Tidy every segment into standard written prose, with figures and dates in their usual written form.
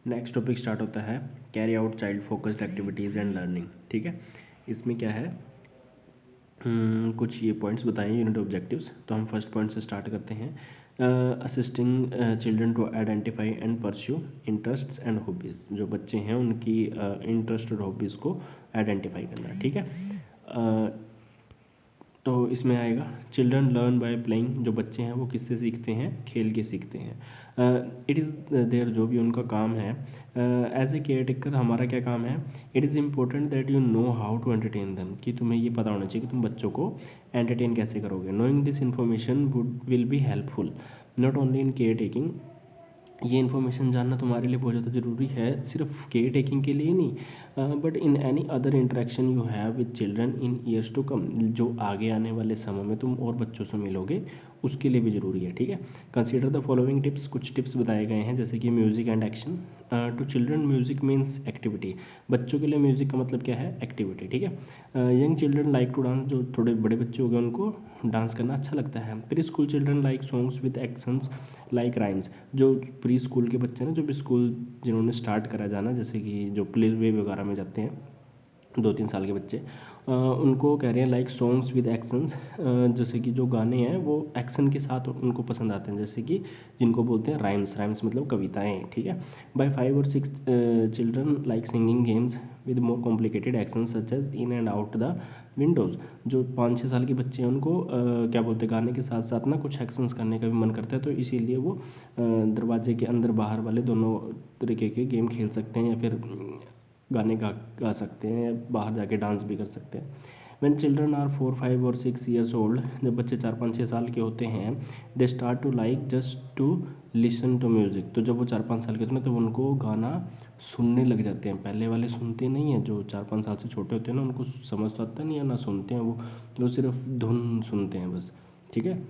Next topic start होता है carry out child focused activities and learning. ठीक है, इसमें क्या है, कुछ ये पॉइंट्स बताएं यूनिट ऑब्जेक्टिव्स। तो हम फर्स्ट पॉइंट से स्टार्ट करते हैं। Assisting children to identify and pursue interests and hobbies. जो बच्चे हैं उनकी इंटरेस्ट और हॉबीज़ को आइडेंटिफाई करना। ठीक है, तो इसमें आएगा चिल्ड्रन लर्न बाय प्लेइंग। जो बच्चे हैं वो किससे सीखते हैं, खेल के सीखते हैं। इट इज़ देयर, जो भी उनका काम है एज ए केयर टेकर, हमारा क्या काम है, it is important that you know how to entertain them, कि तुम्हें ये पता होना चाहिए कि तुम बच्चों को एंटरटेन कैसे करोगे। Knowing this information would will be helpful not only in care taking. ये इन्फॉर्मेशन जानना तुम्हारे लिए बहुत ज़्यादा ज़रूरी है, सिर्फ केयर टेकिंग के लिए नहीं, but in any other interaction you have with children in years to come. जो आगे आने वाले समय में तुम और बच्चों से मिलोगे उसके लिए भी ज़रूरी है। ठीक है, कंसीडर द फॉलोइंग टिप्स। कुछ टिप्स बताए गए हैं, जैसे कि music and action. To children music means activity. बच्चों के लिए म्यूज़िक का मतलब क्या है, एक्टिविटी। ठीक है, young children like to dance. जो थोड़े बड़े बच्चे हो गए उनको डांस करना अच्छा लगता है। Pre school children like songs with actions like rhymes. जो प्री स्कूल के बच्चे हैं, जो भी स्कूल जिन्होंने स्टार्ट करा जाना, जैसे कि जो प्ले वे वगैरह में जाते हैं 2-3 साल के बच्चे, उनको कह रहे हैं लाइक सॉन्ग्स विद एक्शंस। जैसे कि जो गाने हैं वो एक्शन के साथ उनको पसंद आते हैं, जैसे कि जिनको बोलते हैं राइम्स। राइम्स मतलब कविताएं। ठीक है, बाय 5 और 6 children like singing games with more complicated action such as in and out the windows. जो 5-6 साल के बच्चे हैं उनको क्या बोलते हैं, गाने के साथ साथ ना कुछ एक्शंस करने का भी मन करता है, तो इसीलिए वो दरवाजे के अंदर बाहर वाले दोनों तरीके के गेम खेल सकते हैं, या फिर गाने गा सकते हैं, या बाहर जाके डांस भी कर सकते हैं। व्हेन चिल्ड्रन आर 4, 5 और 6 ईयर्स ओल्ड, जब बच्चे 4, 5, 6 साल के होते हैं, they start to like just to listen to music. तो जब वो 4-5 साल के होते हैं तो उनको गाना सुनने लग जाते हैं। पहले वाले सुनते नहीं हैं, जो 4-5 साल से छोटे होते हैं ना, उनको समझ तो आता नहीं है ना सुनते हैं, वो सिर्फ धुन सुनते हैं बस। ठीक है,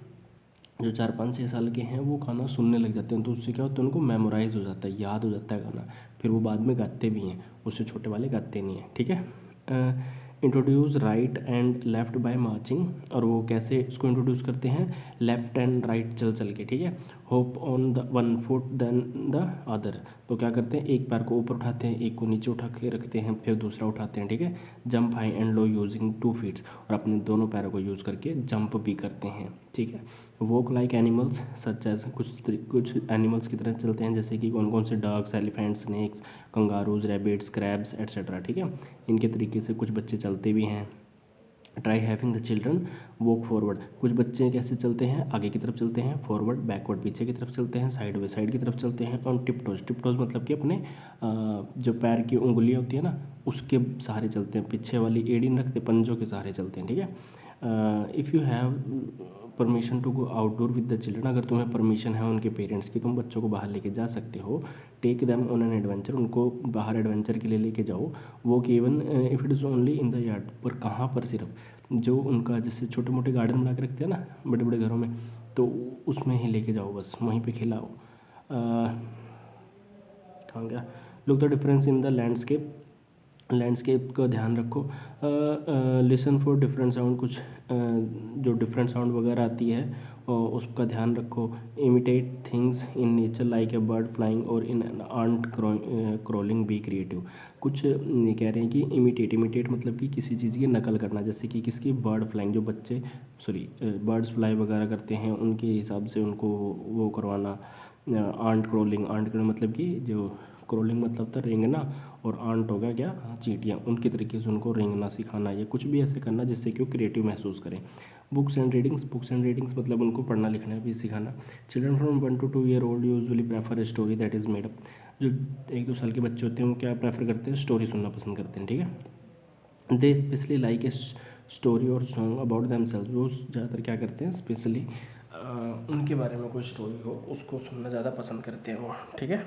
जो 4, 5, 6 साल के हैं वो गाना सुनने लग जाते हैं, तो उससे क्या होता है, उनको मेमोराइज हो जाता है, याद हो जाता है गाना, फिर वो बाद में गाते भी हैं। उससे छोटे वाले गाते नहीं हैं। ठीक है, introduce right and left by marching. और वो कैसे इसको इंट्रोड्यूस करते हैं, लेफ़्ट एंड राइट चल चल के। ठीक है, hop on the 1 foot then the other. तो क्या करते हैं, एक पैर को ऊपर उठाते हैं, एक को नीचे उठा के रखते हैं, फिर दूसरा उठाते हैं। ठीक है, jump high and low using 2 feets. और अपने दोनों पैरों को यूज़ करके जंप भी करते हैं। ठीक है, walk like animals such as, कुछ एनिमल्स की तरह चलते हैं, जैसे कि कौन कौन से, dogs, elephant, snakes, kangaroos, rabbits, crabs etcetera. ठीक है, इनके तरीके से कुछ बच्चे चलते भी हैं। Try having the children walk forward. कुछ बच्चे कैसे चलते हैं, आगे की तरफ चलते हैं, फॉरवर्ड बैकवर्ड पीछे की तरफ चलते हैं, साइड वे साइड की तरफ चलते हैं, और टिपटोज। टिपटोज मतलब कि अपने जो पैर की उंगलियां होती है ना उसके सहारे चलते हैं, पीछे वाली एड़ी नहीं रखते, पंजों के सहारे चलते हैं। ठीक है, if you have permission to go outdoor with the children. अगर तुम्हें परमिशन है उनके पेरेंट्स की, तुम बच्चों को बाहर लेके जा सकते हो। Take them on an adventure. उनको बाहर एडवेंचर के लिए लेके जाओ। वो even if it is only in the yard. पर कहाँ पर, सिर्फ जो उनका जैसे छोटे मोटे गार्डन बना के रखते हैं ना बड़े बड़े घरों में, तो उसमें ही लेके जाओ, बस वहीं पे खिलाओ। कहाँ गया, look the difference in the landscape. Landscape का ध्यान रखो। Listen for different sound. कुछ जो डिफरेंट साउंड वगैरह आती है उसका ध्यान रखो। Imitate things in nature like a bird flying or in an ant crawling, be creative. कुछ ये कह रहे हैं कि इमिटेट मतलब कि किसी चीज़ की नकल करना, जैसे कि किसकी, बर्ड फ्लाइंग। जो बच्चे बर्ड्स फ्लाई वगैरह करते हैं उनके हिसाब से उनको वो करवाना। आंट क्रॉलिंग मतलब कि जो क्रोलिंग मतलब था रेंगना, और आंट हो गया क्या, चींटियाँ, उनके तरीके से उनको रेंगना सिखाना, या कुछ भी ऐसे करना जिससे कि वो क्रिएटिव महसूस करें। बुक्स एंड रीडिंग्स मतलब उनको पढ़ना लिखना भी सिखाना। Children from 1 to 2 year old usually prefer A story that is made up. जो 1-2 साल के बच्चे होते हैं वो क्या प्रेफर करते हैं, स्टोरी सुनना पसंद करते हैं। ठीक है, दे स्पेशली लाइक ए स्टोरी और सॉन्ग अबाउट दैमसेल्व्स। वो ज़्यादातर क्या करते हैं, स्पेशली उनके बारे में कोई स्टोरी हो उसको सुनना ज़्यादा पसंद करते हैं वो। ठीक है,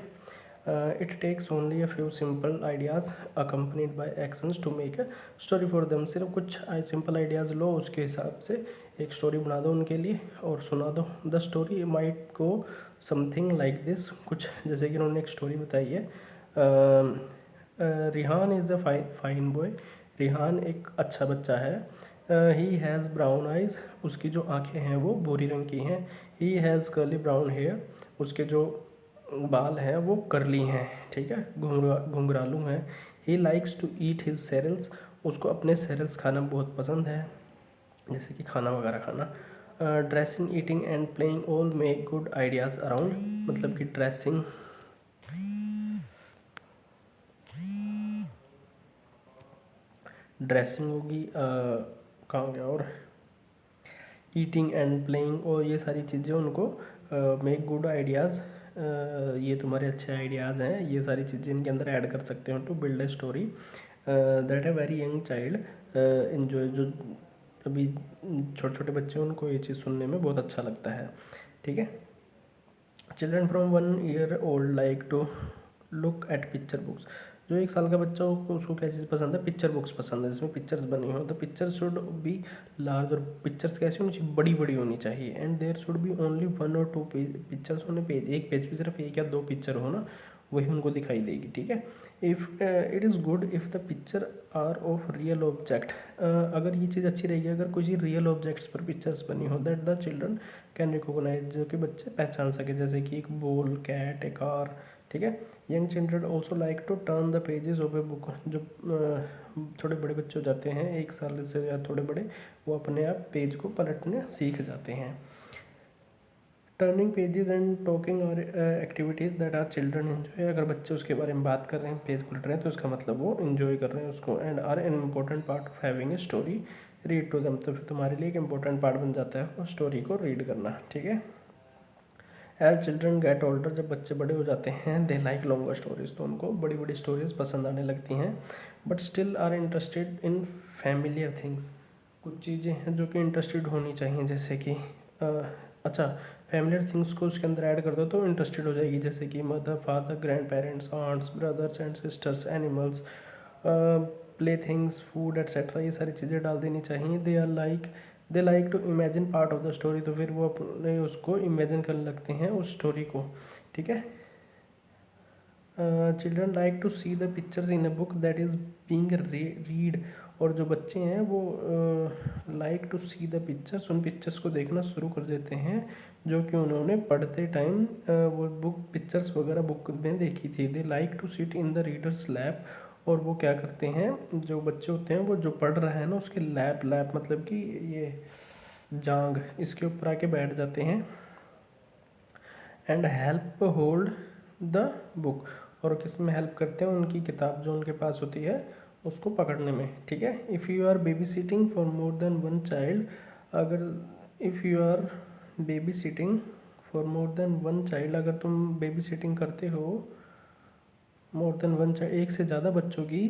it takes only a few simple ideas accompanied by actions to make a story for them. सिर्फ कुछ सिंपल आइडियाज़ लो, उसके हिसाब से एक स्टोरी बना दो उनके लिए और सुना दो। The story might go something like this. कुछ जैसे कि उन्होंने एक स्टोरी बताई है, Rihan is a fine boy. Rihan एक अच्छा बच्चा है। He has brown eyes. उसकी जो आँखें हैं वो भूरी रंग की हैं। He has curly brown hair. उसके जो बाल हैं वो करली हैं, ठीक है, घुंघरालू हैं। He likes to eat his cereals, उसको अपने सेरेल्स खाना बहुत पसंद है, जैसे कि खाना वगैरह खाना। Dressing, eating and playing all make good ideas around, मतलब कि ड्रेसिंग होगी, कहाँ गया, और ईटिंग एंड प्लेइंग, और ये सारी चीज़ें उनको मेक गुड आइडियाज़, ये तुम्हारे अच्छे आइडियाज़ हैं, ये सारी चीज़ें इनके अंदर ऐड कर सकते हो to build a story that a very young child enjoy, जो अभी छोटे छोटे बच्चे हैं उनको ये चीज़ सुनने में बहुत अच्छा लगता है, ठीक है। Children from 1 year old like to look at picture books, जो 1 साल का बच्चा हो उसको क्या चीज़ पसंद है, पिक्चर बुक्स पसंद है जिसमें पिक्चर्स बनी हो। The picture should be large, और पिक्चर्स कैसी होनी चाहिए, बड़ी बड़ी होनी चाहिए। And there should be only 1 or 2 pictures होने, पेज, एक पेज पे सिर्फ 1 या 2 पिक्चर हो ना, वही उनको दिखाई देगी, ठीक है। If it is good if the picture are of real object, अगर ये चीज़ अच्छी रहेगी अगर कोई रियल ऑब्जेक्ट्स पर पिक्चर्स बनी हो, that the children can recognise, जो कि बच्चे पहचान सके, जैसे कि एक बॉल, कैट, ए कार, ठीक है। Young children also like to turn the pages of a book, जो थोड़े बड़े बच्चे हो जाते हैं 1 साल से या थोड़े बड़े, वो अपने आप पेज को पलटने सीख जाते हैं। Turning pages and talking are activities that are children enjoy, अगर बच्चे उसके बारे में बात कर रहे हैं, पेज पलट रहे हैं, तो उसका मतलब वो इन्जॉय कर रहे हैं उसको। And are an important part of having a story read to them, तो फिर तुम्हारे लिए एक इम्पोर्टेंट पार्ट बन जाता है वो स्टोरी को रीड करना, ठीक है। एज चिल्ड्रन गेट ओल्डर, जब बच्चे बड़े हो जाते हैं, दे लाइक लॉन्गर स्टोरीज, तो उनको बड़ी बड़ी स्टोरीज पसंद आने लगती हैं। But still are interested in familiar things, कुछ चीज़ें हैं जो कि इंटरेस्टेड होनी चाहिए, जैसे कि अच्छा, फैमिलियर थिंग्स को उसके अंदर ऐड कर दो तो इंटरेस्टेड हो जाएगी, जैसे कि mother, father, grand parents, aunts, brothers and sisters, animals, play things, food etcetera, ये सारी चीज़ें डाल देनी चाहिए। They like to imagine part of the story, तो फिर वो अपने उसको इमेजिन करने लगते हैं उस स्टोरी को, ठीक है। Children like to see the pictures in a book that is being read, और जो बच्चे हैं वो like to see the pictures, उन पिक्चर्स को देखना शुरू कर देते हैं जो कि उन्होंने पढ़ते टाइम वो बुक पिक्चर्स वगैरह बुक में देखी थी। They like to sit in the reader's lap, और वो क्या करते हैं, जो बच्चे होते हैं वो जो पढ़ रहा है ना उसके लैप मतलब कि ये जांग, इसके ऊपर आके बैठ जाते हैं। And help hold the book, और किस में हेल्प करते हैं, उनकी किताब जो उनके पास होती है उसको पकड़ने में, ठीक है। If you are babysitting for more than 1 child, अगर if you are babysitting for more than 1 child, अगर तुम बेबी सिटिंग करते हो मोर देन 1 चाइल्ड, एक से ज़्यादा बच्चों की,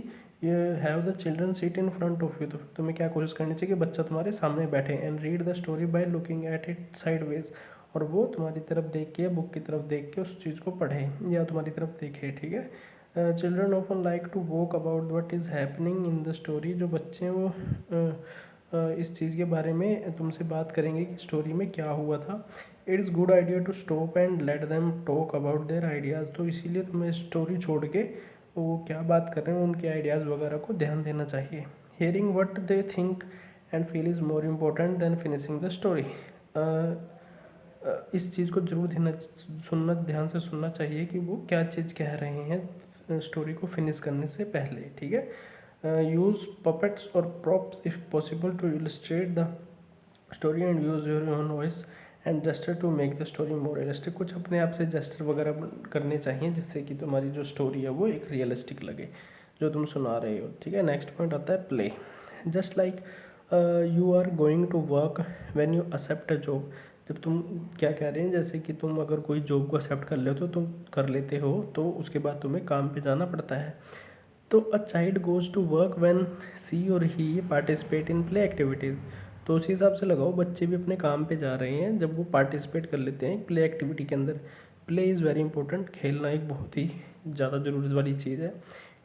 ये have the children seat in front of you, तो तुम्हें क्या कोशिश करनी चाहिए कि बच्चा तुम्हारे सामने बैठे। And read the story by looking at it sideways, और वो तुम्हारी तरफ देख के या बुक की तरफ देख के उस चीज़ को पढ़े या तुम्हारी तरफ देखे, ठीक है। Children often like to walk about what is happening in the story, जो बच्चे हैं वो इस चीज़ के बारे में तुमसे बात करेंगे कि स्टोरी में क्या हुआ था। It is good idea to stop and let them talk about their ideas, तो इसीलिए तुम्हें स्टोरी छोड़ के वो क्या बात कर रहे हैं उनके आइडियाज़ वगैरह को ध्यान देना चाहिए। Hearing what they think and feel is more important than finishing the story, इस चीज़ को जरूर ध्यान से सुनना चाहिए कि वो क्या चीज़ कह रहे हैं स्टोरी को फिनिश करने से पहले, ठीक है। यूज़ पपेट्स और props if possible to illustrate the story and use your own voice and gesture to make the story more realistic, कुछ अपने आप से जेस्टर वगैरह करने चाहिए जिससे कि तुम्हारी जो स्टोरी है वो एक रियलिस्टिक लगे जो तुम सुना रहे हो, ठीक है। नेक्स्ट पॉइंट आता है play. Just like you are going to work when you accept a job, जब तुम क्या कह रहे हैं, जैसे कि तुम अगर कोई जॉब को एक्सेप्ट कर ले तो तुम कर लेते हो तो उसके बाद तुम्हें काम पे जाना पड़ता है। तो a child goes to work when she or he participate in play activities, तो उसी हिसाब से लगाओ बच्चे भी अपने काम पे जा रहे हैं जब वो पार्टिसिपेट कर लेते हैं प्ले एक्टिविटी के अंदर। प्ले इज़ वेरी इंपॉर्टेंट, खेलना एक बहुत ही ज़्यादा ज़रूरत वाली चीज़ है।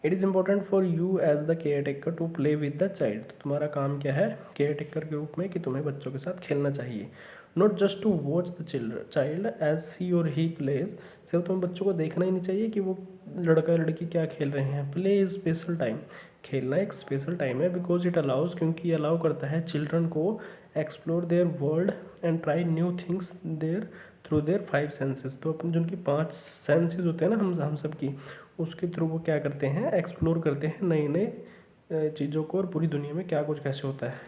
It is important for you as the caretaker to play with the child, तो तुम्हारा काम क्या है केयर टेकर के रूप में कि तुम्हें बच्चों के साथ खेलना चाहिए। Not just to watch the child as she or he pledge, सिर्फ तुम्हें बच्चों को देखना ही नहीं चाहिए कि वो लड़का लड़की क्या खेल रहे हैं। प्ले इज स्पेशल टाइम, खेलना एक स्पेशल टाइम है, बिकॉज इट अलाउज, क्योंकि ये अलाउ करता है चिल्ड्रन को explore their world and try new things their through their 5 senses. तो अपनी जो उनकी 5 सेंसेस होते हैं ना हम सब की, उसके थ्रू वो क्या करते हैं, एक्सप्लोर करते हैं नए नए चीज़ों को और पूरी दुनिया में क्या कुछ कैसे होता है।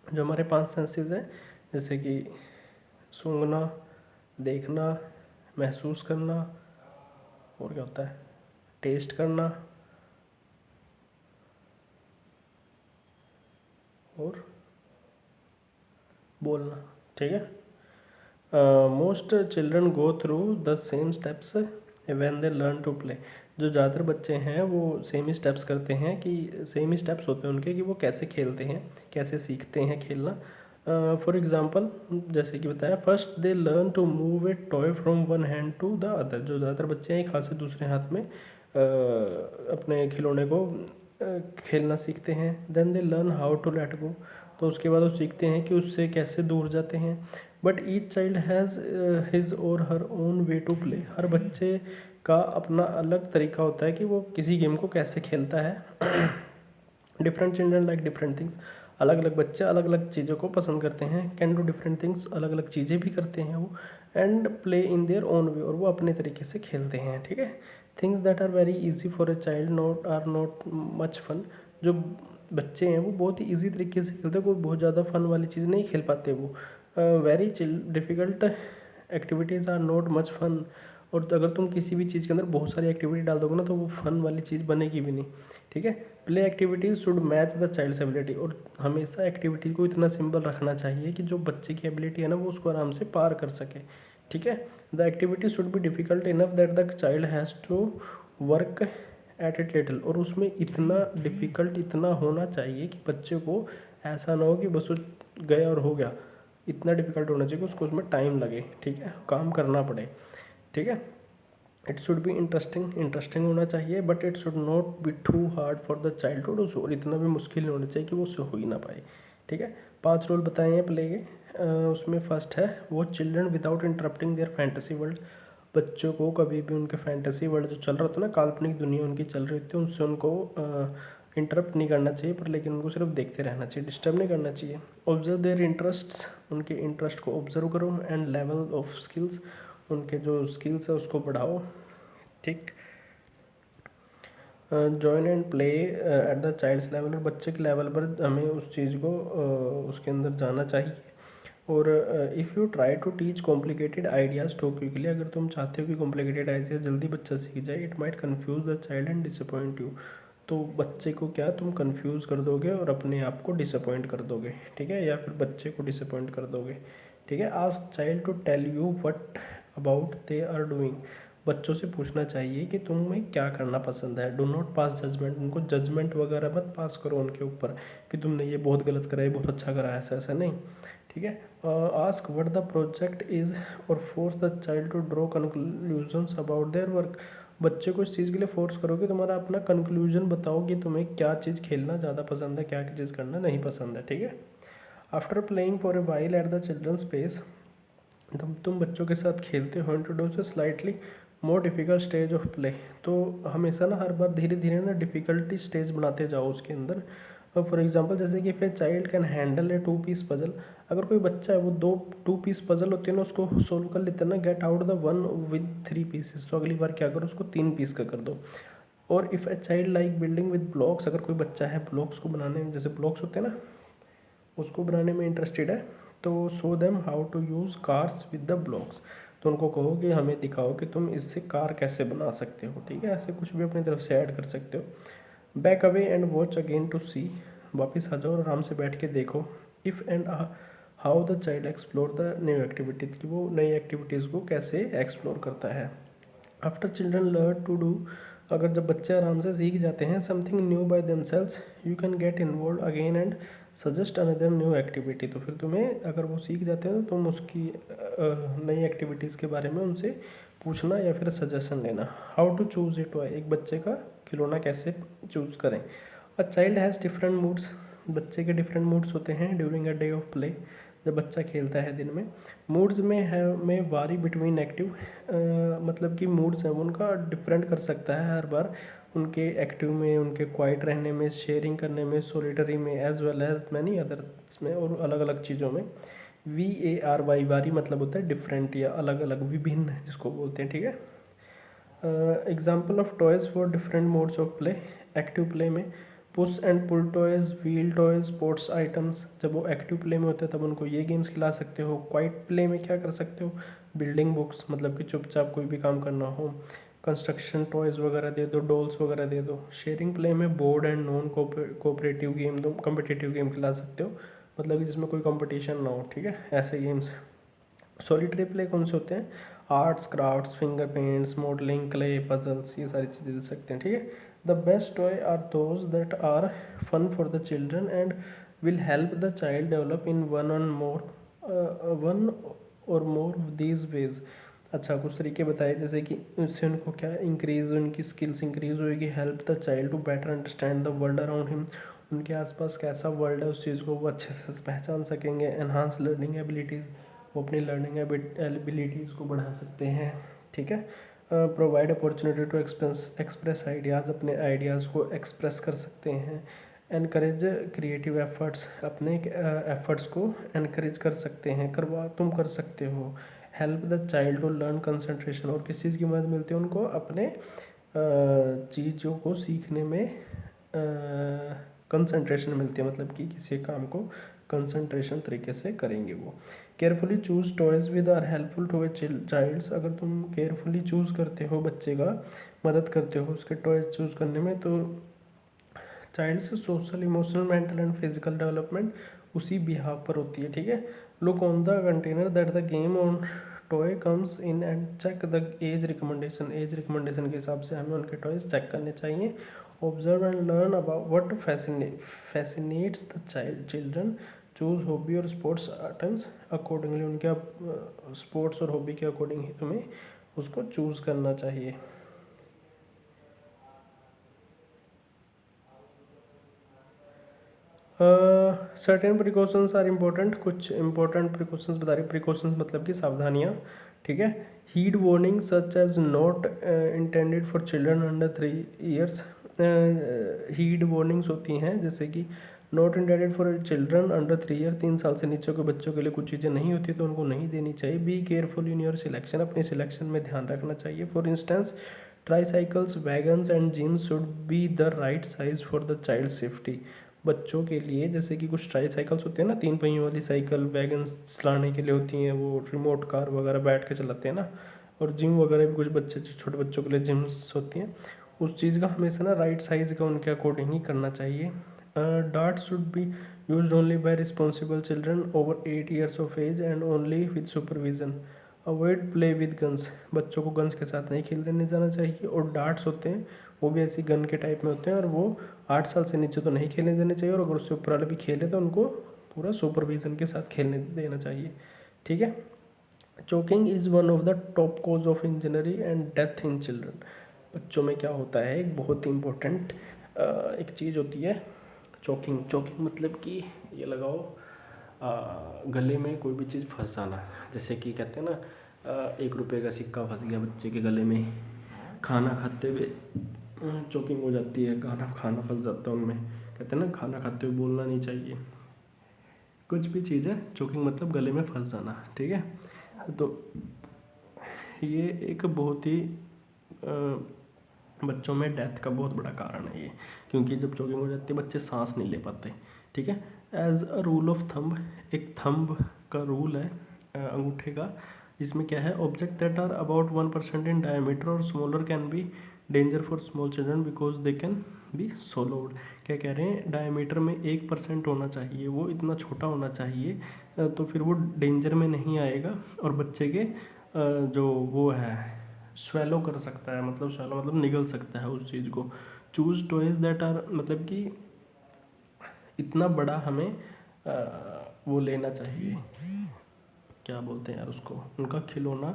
जो हमारे 5 सेंसेस हैं, जैसे कि सूंघना, देखना, महसूस करना, और क्या होता है, टेस्ट करना, और बोलना। ठीक है। Most children go through the same steps when they learn to play. जो ज़्यादातर बच्चे हैं वो सेम ही स्टेप्स करते हैं, कि सेम ही स्टेप्स होते हैं उनके, कि वो कैसे खेलते हैं, कैसे सीखते हैं खेलना। फॉर एग्जांपल, जैसे कि बताया, first they learn to move a toy from one hand to the other. जो ज़्यादातर बच्चे हैं एक हाथ से दूसरे हाथ में अपने खिलौने को खेलना सीखते हैं। Then they learn how to let go. तो उसके बाद वो सीखते हैं कि उससे कैसे दूर जाते हैं। But each child has his or her own way to play. हर बच्चे का अपना अलग तरीका होता है कि वो किसी गेम को कैसे खेलता है। Different children like different things. अलग अलग बच्चे अलग अलग चीज़ों को पसंद करते हैं। कैन डू डिफरेंट थिंग्स, अलग अलग चीज़ें भी करते हैं वो। And play in their own way, और वो अपने तरीके से खेलते हैं। ठीक है। Things that are very easy for a child not much fun. जो बच्चे हैं वो बहुत ही ईजी तरीके से खेलते हैं, कोई बहुत ज़्यादा फन वाली चीज़ नहीं खेल पाते वो। Very difficult activities are not much fun. और अगर तुम किसी भी चीज़ के अंदर बहुत सारी एक्टिविटी डाल दोगे ना, तो वो फन वाली चीज़ बनेगी भी नहीं। ठीक है। Play activities should match the child's ability. और हमेशा एक्टिविटी को इतना सिंपल रखना चाहिए कि जो बच्चे की एबिलिटी है ना, वो उसको आराम से पार कर सके। ठीक है। The activity should be difficult enough that the child has to work at it little. और उसमें इतना डिफ़िकल्ट इतना होना चाहिए कि बच्चे को ऐसा ना हो कि बस वो गया और हो गया। इतना डिफ़िकल्ट होना चाहिए कि उसको उसमें टाइम लगे। ठीक है, काम करना पड़े। ठीक है। इट शुड बी इंटरेस्टिंग होना चाहिए, but it should not be too hard for the child to do so. और इतना भी मुश्किल नहीं होना चाहिए कि वो उससे हो ही ना पाए। ठीक है। 5 रूल बताए हैं प्ले के। उसमें फर्स्ट है वो children without interrupting their fantasy world. बच्चों को कभी भी उनके फैंटेसी वर्ल्ड जो चल रहा होता है ना, काल्पनिक दुनिया उनकी चल रही होती है, उनसे उनको इंटरप्ट नहीं करना चाहिए, पर लेकिन उनको सिर्फ देखते रहना चाहिए, डिस्टर्ब नहीं करना चाहिए। Observe their interests. उनके इंटरेस्ट को ऑब्जर्व करो। And level of skills. उनके जो स्किल्स है उसको बढ़ाओ। ठीक। Join and play at the child's level. और बच्चे के लेवल पर हमें उस चीज़ को उसके अंदर जाना चाहिए। और if you try to teach complicated ideas too quickly. अगर तुम चाहते हो कि कॉम्प्लिकेटेड आइडियाज़ जल्दी बच्चा सीख जाए, it might confuse the child and disappoint you. तो बच्चे को क्या तुम कन्फ्यूज़ कर दोगे और अपने आप को डिसअपॉइंट कर दोगे। ठीक है, या फिर बच्चे को डिसअपॉइंट कर दोगे। ठीक है। Ask child to tell you what about they are doing. बच्चों से पूछना चाहिए कि तुम्हें क्या करना पसंद है। Do not pass judgment. उनको जजमेंट वगैरह मत पास करो उनके ऊपर कि तुमने ये बहुत गलत करा, ये बहुत अच्छा करा, ऐसा ऐसा नहीं। ठीक है। Ask what the project is or force the child to draw conclusions about their work. बच्चे को इस चीज़ के लिए फोर्स करो कि तुम्हारा अपना कंक्लूजन बताओ कि तुम्हें क्या चीज़ खेलना ज़्यादा पसंद है, क्या चीज़ करना नहीं पसंद है। ठीक है। After playing for a while at the children space. तुम बच्चों के साथ खेलते हो, introduce A slightly more difficult stage of play. तो हमेशा ना हर बार धीरे धीरे ना डिफ़िकल्टी स्टेज बनाते जाओ उसके अंदर। फॉर एग्जांपल, जैसे कि if a child can handle a 2 piece puzzle. अगर कोई बच्चा है वो 2 पीस पजल होती है ना, उसको सोल्व कर लेते हैं ना, get out the one with 3 pieces. तो अगली बार क्या करो, उसको 3 पीस का कर दो। और if a child like building with blocks. अगर कोई बच्चा है ब्लॉक्स को बनाने में, जैसे ब्लॉक्स होते हैं ना, उसको बनाने में इंटरेस्टेड है, तो show them how to use cars with the blocks. तो उनको कहो कि हमें दिखाओ कि तुम इससे कार कैसे बना सकते हो। ठीक है, ऐसे कुछ भी अपनी तरफ से ऐड कर सकते हो। Back away and watch again to see. वापस आ जाओ और आराम से बैठ के देखो। If and how the child explore the new activities, कि वो नई एक्टिविटीज़ को कैसे एक्सप्लोर करता है। After children learn to do. अगर जब बच्चे आराम से सीख जाते हैं something new by themselves, you can get involve again and suggest another new activity. तो फिर तुम्हें, अगर वो सीख जाते हैं तो तुम उसकी नई एक्टिविटीज़ के बारे में उनसे पूछना या फिर सजेशन लेना। How to choose a toy. एक बच्चे का खिलौना कैसे चूज़ करें। A child has different moods. बच्चे के डिफरेंट मूड्स होते हैं during a day of play. जब बच्चा खेलता है दिन में, मूड्स में है में वारी बिटवीन एक्टिव। मतलब कि मूड्स हैं वो उनका डिफरेंट कर सकता है हर बार, उनके एक्टिव में, उनके क्वाइट रहने में, शेयरिंग करने में, सोलिटरी में, as well as many others में, और अलग अलग चीज़ों में। VARY, वारी मतलब होता है डिफरेंट या अलग अलग, विभिन्न जिसको बोलते हैं, ठीक है। Example of toys for different modes of play. Active play में push and pull toys, wheel toys, sports items. जब वो एक्टिव प्ले में होते हैं तब उनको ये गेम्स खिला सकते हो। क्वाइट प्ले में क्या कर सकते हो, बिल्डिंग बुक्स, मतलब कि चुपचाप कोई भी काम करना हो। कंस्ट्रक्शन टॉयज़ वगैरह दे दो, डॉल्स वगैरह दे दो। शेयरिंग प्ले में board and non cooperative game दो, कम्पिटिटिव गेम खिला सकते हो, मतलब कि जिसमें कोई कंपटीशन ना हो, ठीक है, ऐसे गेम्स। सॉलिटरी प्ले कौन से होते हैं, arts, crafts, finger paints, modelling, clay, puzzles, ये सारी चीज़ें दे सकते हैं, ठीक है। The best toy are those that are fun for the children and will help the child develop in one or more these veg. अच्छा, कुछ तरीके बताए जैसे कि उससे उनको क्या इंक्रीज, उनकी स्किल्स इंक्रीज होएगी। Help the child to better understand the world around him, उनके आसपास कैसा वर्ल्ड है उस चीज़ को वो अच्छे से पहचान सकेंगे। एनहांस लर्निंग एबिलिटीज़, वो अपनी लर्निंग एबिलिटीज़ को बढ़ा सकते हैं, ठीक है। Provide opportunity to express ideas, अपने आइडियाज़ को एक्सप्रेस कर सकते हैं। एनकरेज क्रिएटिव एफर्ट्स, अपने एफर्ट्स को एनकरेज कर सकते हैं, तुम कर सकते हो। Help the child to learn concentration, और किस चीज़ की मदद मिलती है उनको, अपने चीज़ों को सीखने में कंसंट्रेशन मिलती है, मतलब कि किसी काम को कंसंट्रेशन तरीके से करेंगे वो। Carefully choose toys with are helpful to a child's, अगर तुम केयरफुली चूज़ करते हो बच्चे का, मदद करते हो उसके टॉयज़ चूज़ करने में, तो child's social, emotional, mental and physical development उसी बिहाव पर होती है, ठीक है। Look on the container that the game on toy comes in and check the age recommendation, age recommendation के हिसाब से हमें उनके टॉयज़ चेक करने चाहिए। Observe and learn about what fascinates the children, choose hobby और स्पोर्ट्स आइटम्स अकॉर्डिंगली, उनके sports और हॉबी के अकॉर्डिंग ही तुम्हें उसको चूज़ करना चाहिए। सर्टेन प्रिकॉशंस आर इम्पोर्टेंट, कुछ इंपॉर्टेंट प्रिकॉशंस बता रही, प्रिकॉशंस मतलब कि सावधानियाँ, ठीक है। Heed warning such as not intended for children under 3 years, heed warnings होती हैं जैसे कि not intended for children under 3 year, 3 साल से नीचे के बच्चों के लिए कुछ चीज़ें नहीं होती तो उनको नहीं देनी चाहिए। Be careful in your selection, अपनी सिलेक्शन में ध्यान रखना चाहिए। For instance tricycles, wagons and gyms should be the right size for the child safety, बच्चों के लिए जैसे कि कुछ ट्राईसाइकिल्स होती है ना, 3 पहियों वाली साइकिल, वैगन्स चलाने के लिए होती हैं, वो रिमोट कार वगैरह बैठ के चलाते हैं ना, और जिम वगैरह भी कुछ बच्चे, छोटे बच्चों के लिए जिम्स होती हैं, उस चीज़ का हमेशा ना राइट साइज़ का उनके अकॉर्डिंग ही करना चाहिए। Dart should be used only by responsible children over 8 years of age and only with supervision. Avoid play with guns, बच्चों को गन्स के साथ नहीं खेलने नहीं जाना चाहिए। और डार्ट्स होते हैं वो भी ऐसी गन के टाइप में होते हैं, और वो 8 साल से नीचे तो नहीं खेलने देने चाहिए, और अगर उससे ऊपर वाले भी खेले तो उनको पूरा सुपरविजन के साथ खेलने देना चाहिए, ठीक है। Choking is one of the top cause of injury and death in children, बच्चों में क्या होता है, एक बहुत ही इम्पोर्टेंट एक चीज़ होती है चोकिंग। चोकिंग मतलब कि ये लगाओ गले में कोई भी चीज़ फंस जाना, जैसे कि कहते हैं ना 1 रुपये का सिक्का फंस गया बच्चे के गले में, खाना खाते हुए चोकिंग हो जाती है, खाना फंस जाता है उनमें, कहते हैं ना खाना खाते हुए बोलना नहीं चाहिए, कुछ भी चीज़ है चोकिंग मतलब गले में फंस जाना, ठीक है। तो ये एक बहुत ही बच्चों में डेथ का बहुत बड़ा कारण है ये, क्योंकि जब चोकिंग हो जाती है बच्चे सांस नहीं ले पाते, ठीक है। As a rule of thumb, एक थंब का रूल है अंगूठे का, इसमें क्या है, object that are about 1% in diameter or smaller can be danger for small children because they can be swallowed. क्या कह रहे हैं, डायमीटर में 1% होना चाहिए, वो इतना छोटा होना चाहिए तो फिर वो डेंजर में नहीं आएगा, और बच्चे के जो वो है स्वेलो कर सकता है, मतलब स्वेलो मतलब निगल सकता है उस चीज़ को। चूज़ टॉयज़ दैट आर, मतलब कि इतना बड़ा हमें वो लेना चाहिए, क्या बोलते हैं यार उसको, उनका खिलौना,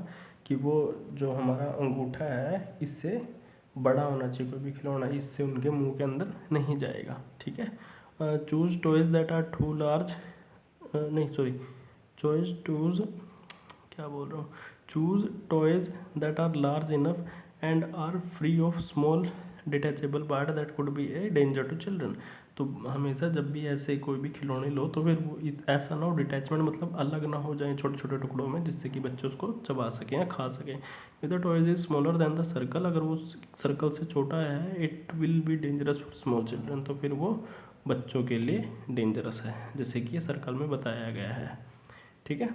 कि वो जो हमारा अंगूठा है इससे बड़ा होना चाहिए, कोई भी खिलौना इससे उनके मुंह के अंदर नहीं जाएगा, ठीक है। Choose toys that are too large, नहीं सॉरी, चूज़ क्या बोल रहा हूँ, choose toys that are large enough and are free of small detachable part that could be a danger to children. तो हमेशा जब भी ऐसे कोई भी खिलौने लो तो फिर वो ऐसा ना हो डिटैचमेंट, मतलब अलग ना हो जाए छोटे छोटे टुकड़ों में, जिससे कि बच्चे उसको चबा सकें या खा सकें। If the toys is smaller than the circle, अगर वो सर्कल से छोटा है, it will be dangerous for small children, तो फिर वो बच्चों के लिए डेंजरस है, जैसे कि ये सर्कल में बताया गया है। ठीक है।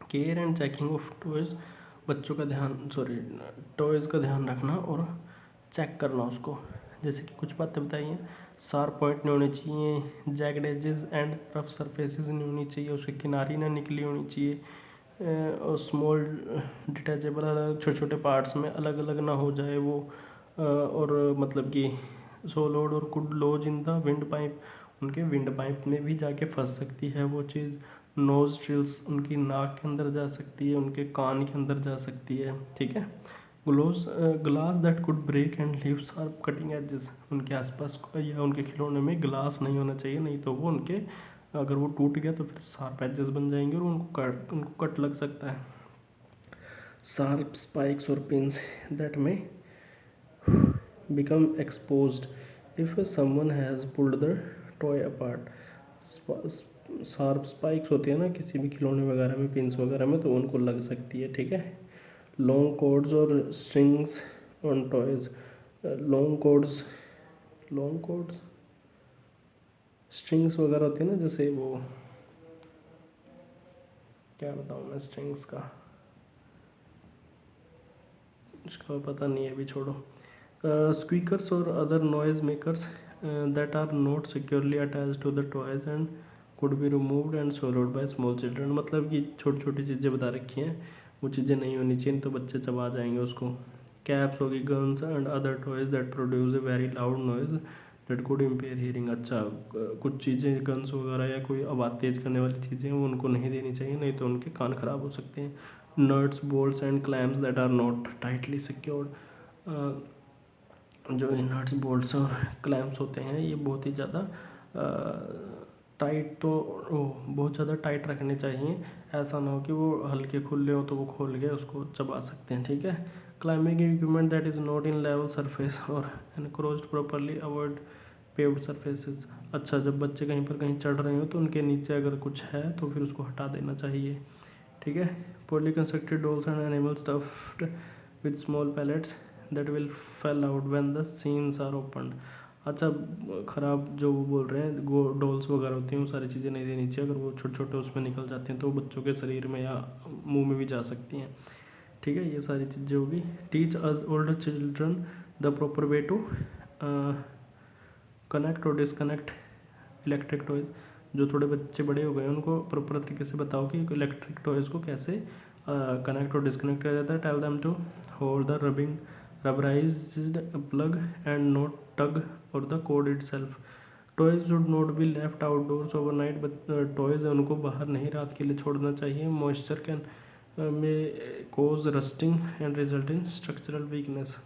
Care and checking of toys, बच्चों का ध्यान, सॉरी, टॉयज़ का ध्यान रखना और चेक करना उसको। जैसे कि कुछ बातें बताइए, शार्प पॉइंट नहीं होने चाहिए, जैग्ड एजेस एंड रफ सरफेसेस नहीं होनी चाहिए, उसकी किनारी ना निकली होनी चाहिए, और स्मॉल डिटैचेबल, अलग छोटे छोटे पार्ट्स में अलग अलग ना हो जाए वो, और मतलब कि सो लोड और could lodge in the windpipe, उनके विंड पाइप में भी जाके फंस सकती है वो चीज़। नोज ट्रिल्स, उनकी नाक के अंदर जा सकती है, उनके कान के अंदर जा सकती है। ठीक है। Glass that could break and leave sharp cutting edges, उनके आसपास या उनके खिलौने में ग्लास नहीं होना चाहिए, नहीं तो वो उनके, अगर वो टूट गया तो फिर शार्प एजेस बन जाएंगे और उनको कट लग सकता है। शार्प स्पाइक्स और पिंस दैट में become exposed if someone has pulled the toy apart। Sharp spikes होती है ना किसी भी खिलौने वगैरह में, पिंस वगैरह में, तो उनको लग सकती है। ठीक है। लॉन्ग कॉर्ड्स और strings on toys, long cords strings वगैरह होती है ना, जैसे वो क्या बताऊँ मैं स्ट्रिंग्स का, उसका पता नहीं है, अभी छोड़ो। स्क्वीकर्स और other noise makers that are not securely attached to the toys and could be removed and swallowed by small children, मतलब कि छोटी छोटी चीज़ें बता रखी हैं, वो चीज़ें नहीं होनी चाहिए, तो बच्चे चबा जाएंगे उसको। कैप्स होगी, guns and other toys that produce a very loud noise that could empire hearing. अच्छा, कुछ चीज़ें गन्स वगैरह या कोई आवाज़ तेज़ करने वाली चीज़ें वो उनको नहीं देनी चाहिए, नहीं तो उनके कान खराब हो सकते हैं। Nuts, bolts and clams that are not tightly secured, जो नट्स, बोल्ट्स और क्लैम्प्स होते हैं ये बहुत ही ज़्यादा टाइट, तो बहुत ज़्यादा टाइट रखने चाहिए, ऐसा ना हो कि वो हल्के खुले हो तो वो खोल के उसको चबा सकते हैं। ठीक है। Climbing equipment that is not in level surface or anchored properly, avoid paved surfaces. अच्छा, जब बच्चे कहीं पर कहीं चढ़ रहे हो तो उनके नीचे अगर कुछ है तो फिर उसको हटा देना चाहिए। ठीक है। Poorly constructed dolls and animal stuffed with small pellets that will fall out when the seams are opened. अच्छा, ख़राब जो वो बोल रहे हैं वो डॉल्स वगैरह होती हैं, वो सारी चीज़ें नहीं देनी चाहिए, अगर वो छोटे छोटे उसमें निकल जाती हैं तो वो बच्चों के शरीर में या मुंह में भी जा सकती हैं। ठीक है, ये सारी चीज़ें होगी। Teach older children the proper way to connect और डिसकनेक्ट इलेक्ट्रिक टॉयज़, जो थोड़े बच्चे बड़े हो गए हैं उनको प्रॉपर तरीके से बताओ कि इलेक्ट्रिक टॉयज़ को कैसे कनेक्ट और डिसकनेक्ट किया जाता है। Tell them to hold the rubberized plug and not tug or the cord itself. Toys should not be left outdoors overnight, but toys है उनको बाहर नहीं रात के लिए छोड़ना चाहिए। मॉइस्चर कैन में cause rusting and result in structural weakness,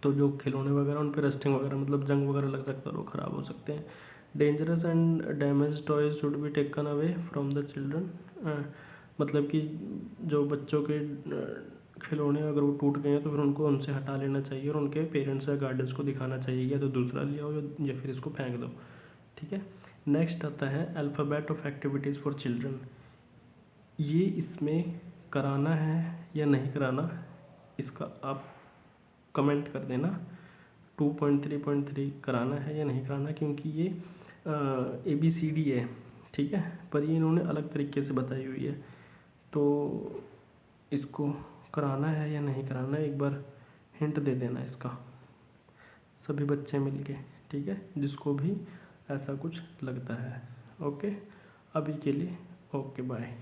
तो जो खिलौने वगैरह उन पर रस्टिंग वगैरह मतलब जंग वगैरह लग सकता है और वो ख़राब हो सकते हैं। Dangerous and damage toys should be taken away from the children, मतलब कि जो बच्चों के खिलौने अगर वो टूट गए हैं तो फिर उनको उनसे हटा लेना चाहिए और उनके पेरेंट्स या गार्डियंस को दिखाना चाहिए, या तो दूसरा ले आओ या फिर इसको फेंक दो। ठीक है। नेक्स्ट आता है alphabet of activities for children. ये इसमें कराना है या नहीं कराना, इसका आप कमेंट कर देना। 2.3.3 कराना है या नहीं कराना, क्योंकि ये ABCD है। ठीक है, पर ये इन्होंने अलग तरीके से बताई हुई है, तो इसको कराना है या नहीं कराना, एक बार हिंट दे देना इसका सभी बच्चे मिलके। ठीक है, जिसको भी ऐसा कुछ लगता है। ओके, अभी के लिए ओके, बाय।